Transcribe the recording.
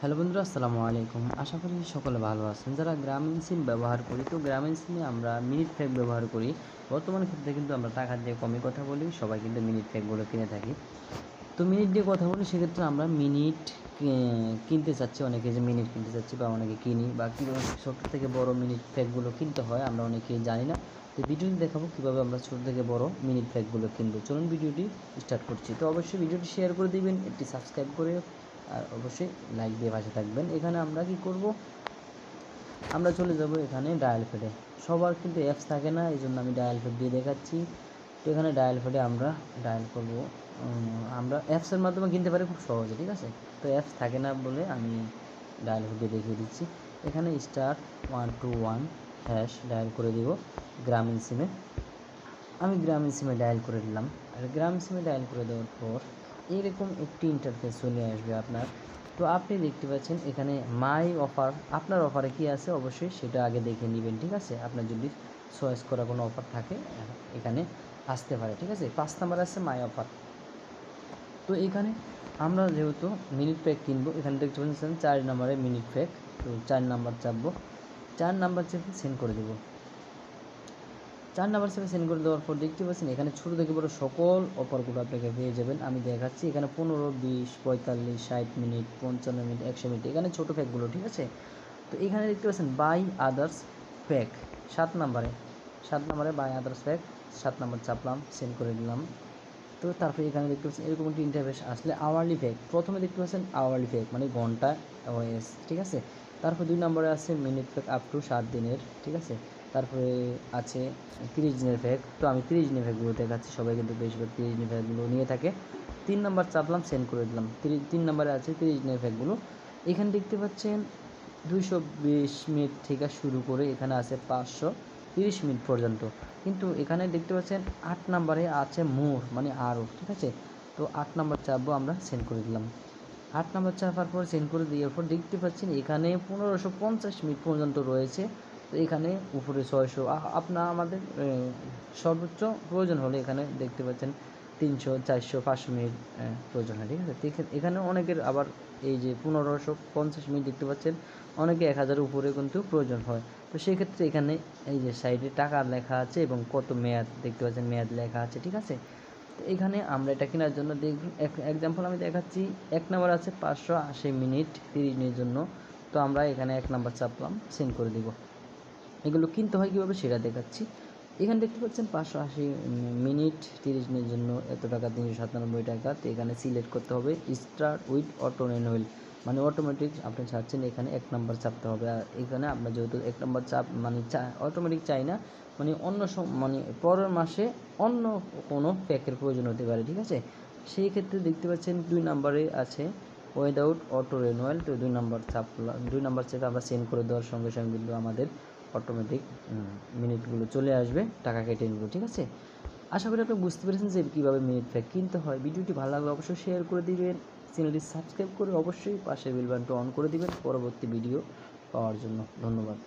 Hello বন্ধুরা, আসসালামু আলাইকুম। আশা করি সকলে ভালো আছেন। যারা গ্রামীণ সিম ব্যবহার করি, তো গ্রামীণ সিমে আমরা মিনিট প্যাক ব্যবহার করি। বর্তমান ক্ষেত্রে কিন্তু আমরা টাকা দিয়ে কমই কথা বলি, সবাই কিন্তু মিনিট প্যাকগুলো কিনে থাকি। তো মিনিট দিয়ে কথা বলি, সেক্ষেত্রে আমরা মিনিট কিনতে চাচ্ছি, অনেকে যে মিনিট কিনতে চাচ্ছি বা অনেকে কিনি, বা কীভাবে ছোটো থেকে বড় মিনিট প্যাকগুলো কিনতে হয় আমরা অনেকেই জানি না। তো ভিডিওটি দেখাবো কীভাবে আমরা ছোটো থেকে বড় মিনিট প্যাকগুলো কিনবো। চলুন ভিডিওটি স্টার্ট করছি। তো অবশ্যই ভিডিওটি শেয়ার করে দিবেন, একটি সাবস্ক্রাইব করে, আর অবশ্যই লাইক দিয়ে পাশে থাকবেন। এখানে আমরা কি করব, আমরা চলে যাব এখানে ডায়াল প্যাডে। সবার কিন্তু অ্যাপস থাকে না, এই জন্য আমি ডায়াল প্যাড দিয়ে দেখাচ্ছি। তো এখানে ডায়াল প্যাডে আমরা ডায়াল করব। আমরা অ্যাপসের মাধ্যমে কিনতে পারি খুব সহজে, ঠিক আছে। তো অ্যাপস থাকে না বলে আমি ডায়াল প্যাড দিয়ে দেখিয়ে দিচ্ছি। এখানে *121# ডায়াল করে দিব গ্রামীণ সিমে। আমি গ্রামীণ সিমে ডায়াল করে দিলাম। আর গ্রামীণ সিমে ডায়াল করে দেওয়ার পর এরকম একটি ইন্টারফেস চলে আসবে আপনার। তো আপনি দেখতে পাচ্ছেন এখানে মাই অফার, আপনার অফারে কী আছে অবশ্যই সেটা আগে দেখে নেবেন, ঠিক আছে। আপনার যদি চয়েস করা কোনো অফার থাকে এখানে আসতে পারে, ঠিক আছে। 5 নাম্বার আছে মাই অফার। তো এখানে আমরা যেহেতু মিনিট প্যাক কিনবো, এখানে দেখতে পাচ্ছেন 4 নাম্বারে মিনিট প্যাক। তো 4 নাম্বার চাপবো, 4 নাম্বার চেপে সেন্ড করে দেবো। 4 নাম্বার সেভে সেন্ড করে দেওয়ার পর দেখতে পাচ্ছেন এখানে ছোটো থেকে বড় সকল অফারগুলো আপনাকে পেয়ে যাবেন। আমি দেখাচ্ছি এখানে 15, 20, 45, 60 মিনিট, 55 মিনিট, 100 মিনিট, এখানে ছোটো প্যাকগুলো, ঠিক আছে। তো এখানে দেখতে পাচ্ছেন বাই আদার্স প্যাক 7 নাম্বারে বাই আদার্স প্যাক 7 নাম্বার চাপলাম, সেন্ড করে দিলাম। তো তারপরে এখানে দেখতে পাচ্ছেন এরকম একটি ইন্টারফেস আসলে আওয়ারলি প্যাক। প্রথমে দেখতে পাচ্ছেন আওয়ারলি প্যাক মানে ঘন্টা ওএস, ঠিক আছে। তারপর 2 নম্বরে আছে মিনিট প্যাক আপ টু 7 দিনের, ঠিক আছে। তারপরে আছে 30 দিনের প্যাক। তো আমি 30 দিনের প্যাকগুলো দেখাচ্ছি, সবাই কিন্তু বেশিরভাগ 30 দিনের প্যাকগুলো নিয়ে থাকে। 3 নাম্বার চাপলাম, সেন্ড করে দিলাম। 3 নাম্বারে আছে 30 দিনের প্যাকগুলো। এখানে দেখতে পাচ্ছেন 220 মিনিট থেকে শুরু করে এখানে আছে 530 মিনিট পর্যন্ত। কিন্তু এখানে দেখতে পাচ্ছেন 8 নাম্বারে আছে মোর মানে আরও, ঠিক আছে। তো 8 নাম্বার চাপবো, আমরা সেন্ড করে দিলাম। 8 নাম্বার চাপার পর সেন্ড করে দেওয়ার পর দেখতে পাচ্ছেন এখানে 1550 মিনিট পর্যন্ত রয়েছে। তো এখানে উপরে 600 আমাদের সর্বোচ্চ প্রয়োজন হলে এখানে দেখতে পাচ্ছেন 300, 400, 500 মিনিট প্রয়োজন হয়, ঠিক আছে। এখানে অনেকের আবার এই যে 1550 মিনিট দেখতে পাচ্ছেন, অনেকে 1000 উপরে কিন্তু প্রয়োজন হয়। তো সেক্ষেত্রে এখানে এই যে সাইডে টাকা লেখা আছে এবং কত মেয়াদ দেখতে পাচ্ছেন, মেয়াদ লেখা আছে, ঠিক আছে। তো এখানে আমরা এটা কেনার জন্য দেখুন এক্সাম্পল আমি দেখাচ্ছি। 1 নাম্বার আছে 580 মিনিট 30 দিনের জন্য। তো আমরা এখানে 1 নাম্বার চাপলাম, সেন্ড করে দিব। এগুলো কিনতে হয় কীভাবে সেটা দেখাচ্ছি। এখানে দেখতে পাচ্ছেন 580 মিনিট 30 দিনের জন্য এত টাকা, 397 টাকা। তো এখানে সিলেক্ট করতে হবে স্টার্ট উইথ অটো রিনিউয়াল মানে অটোমেটিক আপনি চাচ্ছেন, এখানে 1 নাম্বার চাপতে হবে। আর এখানে আপনার যেহেতু 1 নাম্বার চাপ মানে অটোমেটিক চাই না, মানে অন্য মানে পরের মাসে অন্য কোনো প্যাকের প্রয়োজন হতে পারে, ঠিক আছে। সেই ক্ষেত্রে দেখতে পাচ্ছেন 2 নাম্বারে আছে উইদাউট অটো রিনিউয়াল। তো 2 নাম্বার চাপলাম, 2 নাম্বার চেপে আমরা সেন্ড করে দেওয়ার সঙ্গে সঙ্গে কিন্তু আমাদের অটোমেটিক মিনিটগুলো চলে আসবে, টাকা কেটে নেব, ঠিক আছে। আশা করি আপনি বুঝতে পেরেছেন যে কীভাবে মিনিট প্যাক কিনতে হয়। ভিডিওটি ভালো লাগলে অবশ্যই শেয়ার করে দিবেন, চ্যানেলটি সাবস্ক্রাইব করে অবশ্যই পাশের বেল বাটনটি অন করে দিবেন পরবর্তী ভিডিও পাওয়ার জন্য। ধন্যবাদ।